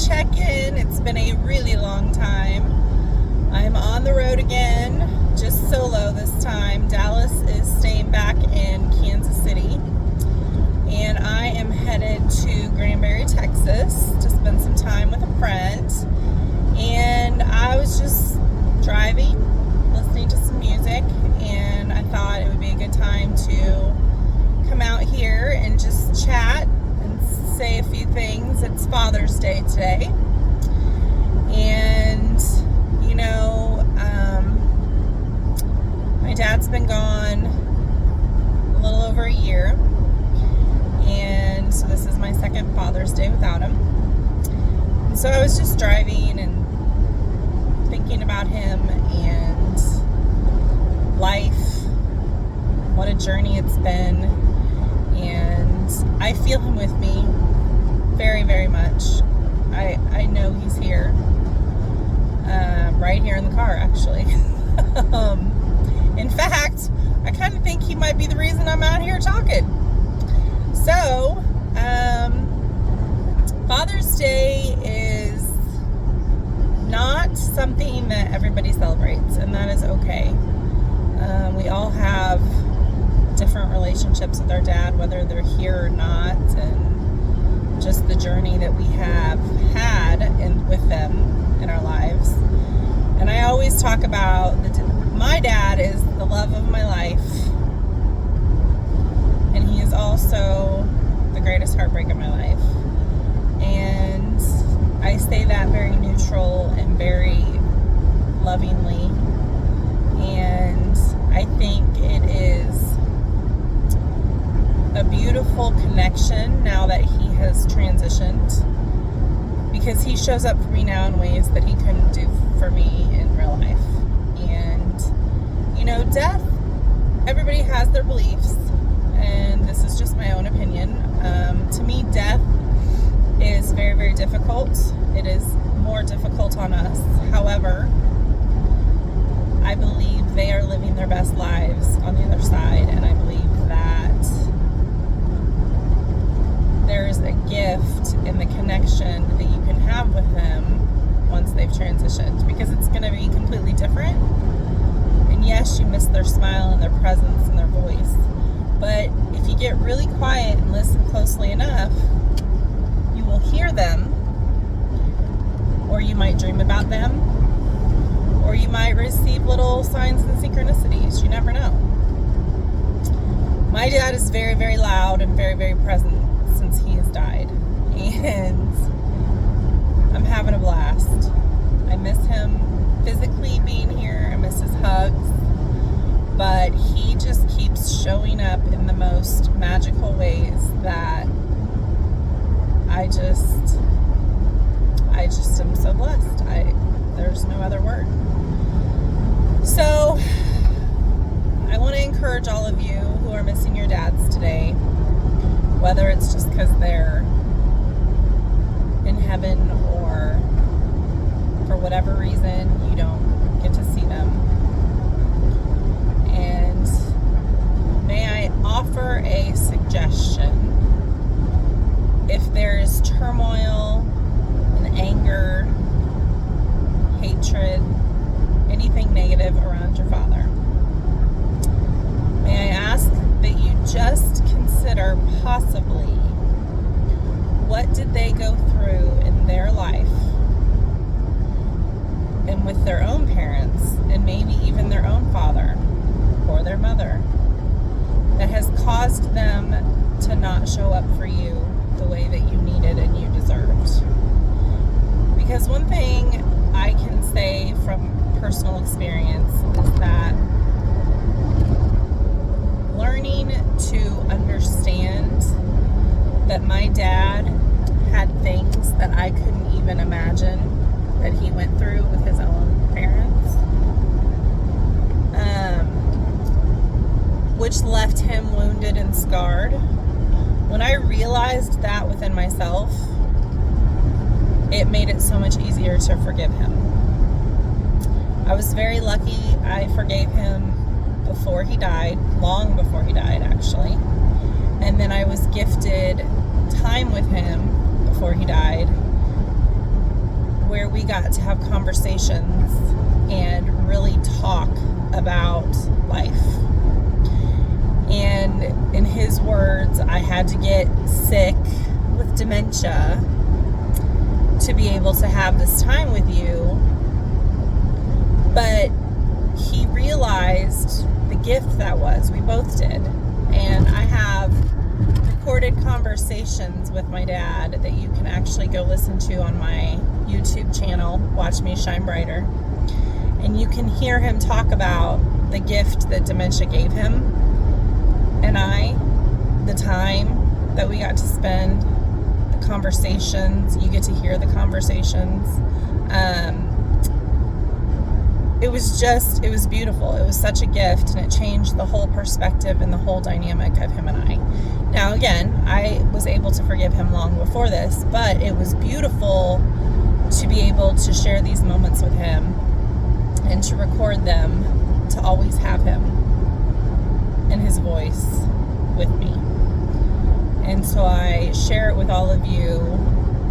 check-in. It's been a really long time. I'm on the road again, just solo this time. Dallas is staying back in Kansas City, and I am headed to Granbury, Texas to spend some time with a friend. And I was just driving, listening to some music, and I thought it would be a good time to come out here and just chat and say a few things. It's Father's Day today, and you know, my dad's been gone a little over a year, and so this is my second Father's Day without him. And so I was just driving and thinking about him and life, what a journey it's been, and I feel him with me very, very much. I know he's here, right here in the car, actually. In fact, I kind of think he might be the reason I'm out here talking. So, Father's Day is not something that everybody celebrates, and that is okay. We all have different relationships with our dad, whether they're here or not, and just the journey that we have had with them in our lives. And I always talk about my dad is the love of my life, and he is also the greatest heartbreak of my life. And I say that very neutral and very lovingly, and I think it is a beautiful connection now that he has transitioned, because he shows up for me now in ways that he couldn't do for me in real life. And you know, death, everybody has their beliefs, and this is just my own opinion. To me, death is very, very difficult. It is more difficult on us. However, I believe they are living their best lives on the other side, and I believe that there is a gift in the connection that you can have with them once they've transitioned, because it's going to be completely different. And yes, you miss their smile and their presence and their voice, but if you get really quiet and listen closely enough, you will hear them, or you might dream about them, or you might receive little signs and synchronicities. You never know. My dad is very, very loud and very, very present since he has died, and I'm having a blast. I miss him physically being here. I miss his hugs, but he just keeps showing up in the most magical ways that I just am so blessed. There's no other word. So I want to encourage all of you who are missing your dads today, whether it's just because they're in heaven or for whatever reason you don't get to see them. And may I offer a suggestion? If there is turmoil and anger, hatred, anything negative around your father, may I ask that you just consider possibly what did they go through in their life and with their own parents, and maybe even their own father or their mother, that has caused them to not show up for you the way that you needed and you deserved. Because one thing I can say from personal experience is that learning to understand that my dad had things that I couldn't even imagine that he went through with his own parents, which left him wounded and scarred. When I realized that within myself, it made it so much easier to forgive him. I was very lucky. I forgave him before he died, long before he died, actually. And then I was gifted time with him before he died got to have conversations and really talk about life. And in his words, I had to get sick with dementia to be able to have this time with you. But he realized the gift that was. We both did. And I have recorded conversations with my dad that you can actually go listen to on my YouTube channel, Watch Me Shine Brighter. And you can hear him talk about the gift that dementia gave him and I, the time that we got to spend, the conversations. You get to hear the conversations. It was beautiful. It was such a gift, and it changed the whole perspective and the whole dynamic of him and I. Now, again, I was able to forgive him long before this, but it was beautiful to be able to share these moments with him and to record them, to always have him and his voice with me. And so I share it with all of you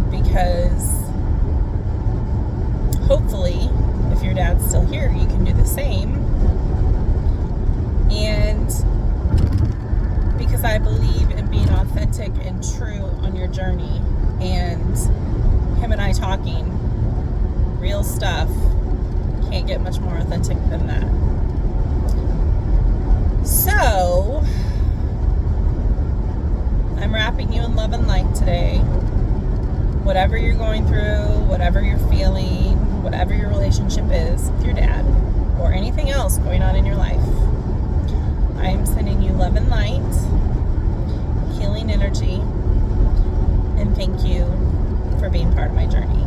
because hopefully, if your dad's still here, you can do the same. And because I believe in being authentic and true on your journey, and him and I talking real stuff, can't get much more authentic than that. So, I'm wrapping you in love and light today. Whatever you're going through, whatever you're feeling, whatever your relationship is with your dad, or anything else going on in your life, I am sending you love and light, healing energy, and thank you for being part of my journey.